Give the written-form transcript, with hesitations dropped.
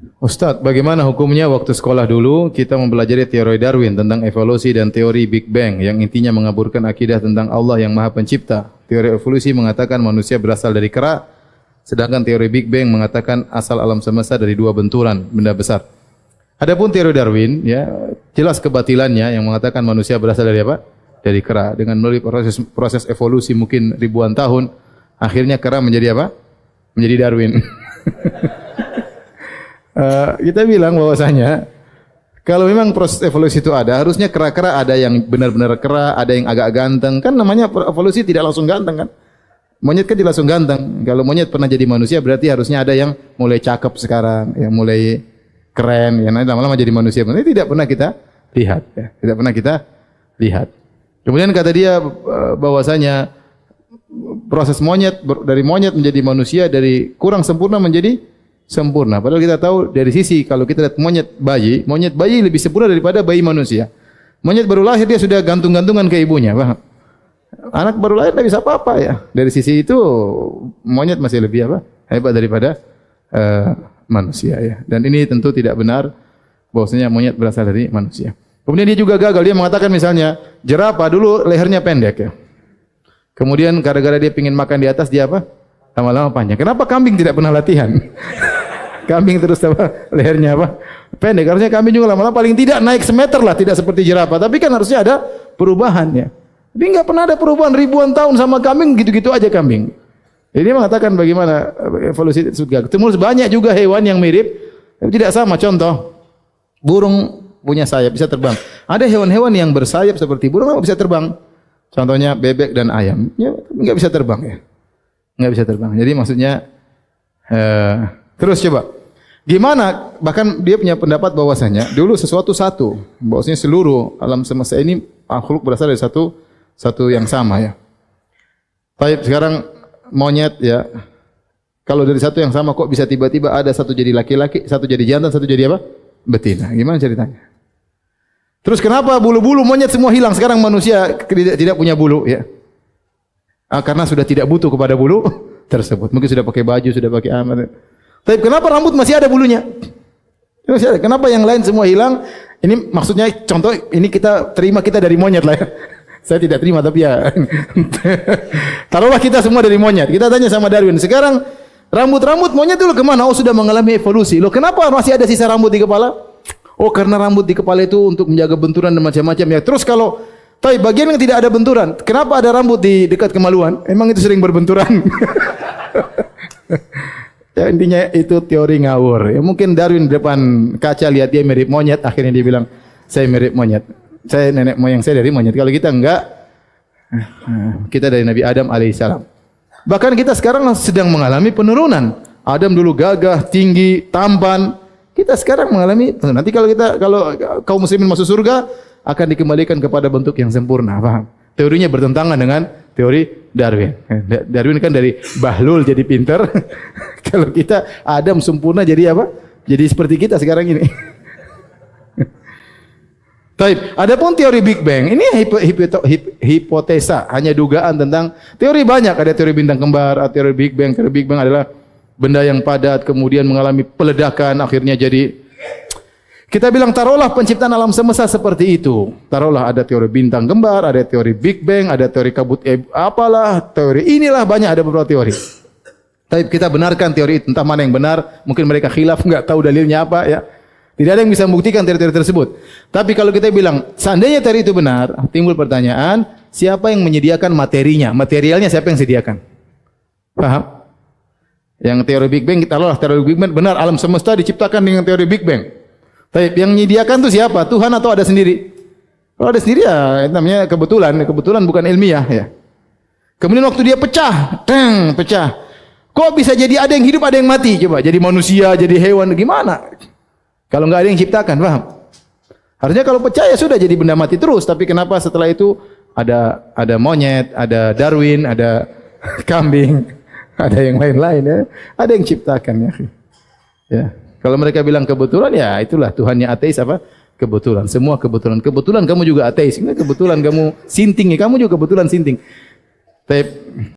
Ustadz, bagaimana hukumnya waktu sekolah dulu kita mempelajari teori Darwin tentang evolusi dan teori Big Bang yang intinya mengaburkan akidah tentang Allah yang Maha Pencipta. Teori evolusi mengatakan manusia berasal dari kera, sedangkan teori Big Bang mengatakan asal alam semesta dari dua benturan benda besar. Adapun teori Darwin, ya jelas kebatilannya yang mengatakan manusia berasal dari apa? Dari kera. Dengan melalui proses evolusi mungkin ribuan tahun, akhirnya kera menjadi apa? Menjadi Darwin. Kita bilang bahwasanya kalau memang proses evolusi itu ada, harusnya kera-kera ada yang benar-benar kera, ada yang agak ganteng. Kan namanya evolusi tidak langsung ganteng kan? Monyet kan tidak langsung ganteng. Kalau monyet pernah jadi manusia berarti harusnya ada yang mulai cakep sekarang, yang mulai keren, ya nanti lama-lama jadi manusia. Ini tidak pernah kita lihat, ya. Tidak pernah kita lihat. Kemudian kata dia bahwasanya proses monyet dari monyet menjadi manusia, dari kurang sempurna menjadi sempurna. Padahal kita tahu dari sisi kalau kita lihat monyet bayi lebih sempurna daripada bayi manusia. Monyet baru lahir dia sudah gantung-gantungan ke ibunya, paham? Anak baru lahir tidak bisa apa-apa ya. Dari sisi itu monyet masih lebih apa? Hebat daripada manusia ya. Dan ini tentu tidak benar bahwasanya monyet berasal dari manusia. Kemudian dia juga gagal, dia mengatakan misalnya jerapah dulu lehernya pendek ya. Kemudian gara-gara dia ingin makan di atas dia apa? Lama-lama panjang. Kenapa kambing tidak pernah latihan? Kambing terus apa? Lehernya apa? Pendek. Harusnya kambing juga lama-lama paling tidak naik semeter lah, tidak seperti jerapah. Tapi kan harusnya ada perubahan ya. Tapi enggak pernah ada perubahan ribuan tahun sama kambing, gitu-gitu aja kambing. Jadi dia mengatakan bagaimana evolusi surga. Terus banyak juga hewan yang mirip, tapi tidak sama. Contoh, burung punya sayap, bisa terbang. Ada hewan-hewan yang bersayap seperti burung, bisa terbang. Contohnya bebek dan ayam, ya, enggak bisa terbang ya. Enggak bisa terbang. Jadi maksudnya terus coba. Gimana? Bahkan dia punya pendapat bahwasanya dulu sesuatu satu, bahwasanya seluruh alam semesta ini makhluk berasal dari satu yang sama ya. Baik, sekarang monyet ya. Kalau dari satu yang sama kok bisa tiba-tiba ada satu jadi laki-laki, satu jadi jantan, satu jadi apa? Betina. Gimana ceritanya? Terus kenapa bulu-bulu monyet semua hilang? Sekarang manusia tidak punya bulu ya. Karena sudah tidak butuh kepada bulu tersebut. Mungkin sudah pakai baju, sudah pakai amat. Tapi kenapa rambut masih ada bulunya? Kenapa yang lain semua hilang? Ini maksudnya contoh ini kita terima kita dari monyet lah ya. Saya tidak terima tapi ya. Taruhlah kita semua dari monyet. Kita tanya sama Darwin. Sekarang rambut-rambut monyet dulu kemana? Oh sudah mengalami evolusi. Loh kenapa masih ada sisa rambut di kepala? Oh karena rambut di kepala itu untuk menjaga benturan dan macam-macam ya. Terus kalau bagian yang tidak ada benturan, kenapa ada rambut di dekat kemaluan? Emang itu sering berbenturan. Ya, intinya itu teori ngawur. Ya, mungkin Darwin di depan kaca lihat dia mirip monyet, akhirnya dia bilang, saya mirip monyet. Saya nenek moyang saya dari monyet. Kalau kita enggak, kita dari Nabi Adam alaihissalam. Bahkan kita sekarang sedang mengalami penurunan. Adam dulu gagah, tinggi, tampan. Kita sekarang mengalami. Nanti kalau kaum muslimin masuk surga, akan dikembalikan kepada bentuk yang sempurna. Paham? Teorinya bertentangan dengan teori Darwin. Darwin kan dari bahlul jadi pinter. Kalau kita Adam sempurna jadi apa? Jadi seperti kita sekarang ini. Taib. Adapun teori Big Bang ini hipotesa, hanya dugaan tentang teori banyak. Ada teori bintang kembar, ada teori Big Bang. Teori Big Bang adalah benda yang padat kemudian mengalami peledakan akhirnya jadi. Kita bilang taruhlah penciptaan alam semesta seperti itu. Taruhlah ada teori bintang kembar, ada teori Big Bang, ada teori kabut apalah, teori inilah banyak ada beberapa teori. Tapi kita benarkan teori itu, entah mana yang benar, mungkin mereka khilaf, enggak tahu dalilnya apa ya. Tidak ada yang bisa membuktikan teori-teori tersebut. Tapi kalau kita bilang seandainya teori itu benar, timbul pertanyaan, siapa yang menyediakan materinya? Materialnya siapa yang sediakan? Paham? Yang teori Big Bang, taruhlah teori Big Bang benar, alam semesta diciptakan dengan teori Big Bang. Tapi yang menyediakan itu siapa? Tuhan atau ada sendiri? Kalau ada sendiri ya namanya kebetulan. Kebetulan bukan ilmiah ya. Kemudian waktu dia pecah, pecah. Kok bisa jadi ada yang hidup, ada yang mati? Coba jadi manusia, jadi hewan, gimana? Kalau nggak ada yang ciptakan, paham? Harusnya kalau pecah ya sudah jadi benda mati terus. Tapi kenapa setelah itu ada monyet, ada Darwin, ada kambing, ada yang lain-lain ya? Ada yang ciptakan ya. Ya. Kalau mereka bilang kebetulan, ya itulah Tuhannya ateis apa? Kebetulan. Semua kebetulan. Kebetulan kamu juga ateis. Kebetulan kamu sinting, kamu juga kebetulan sinting. Tapi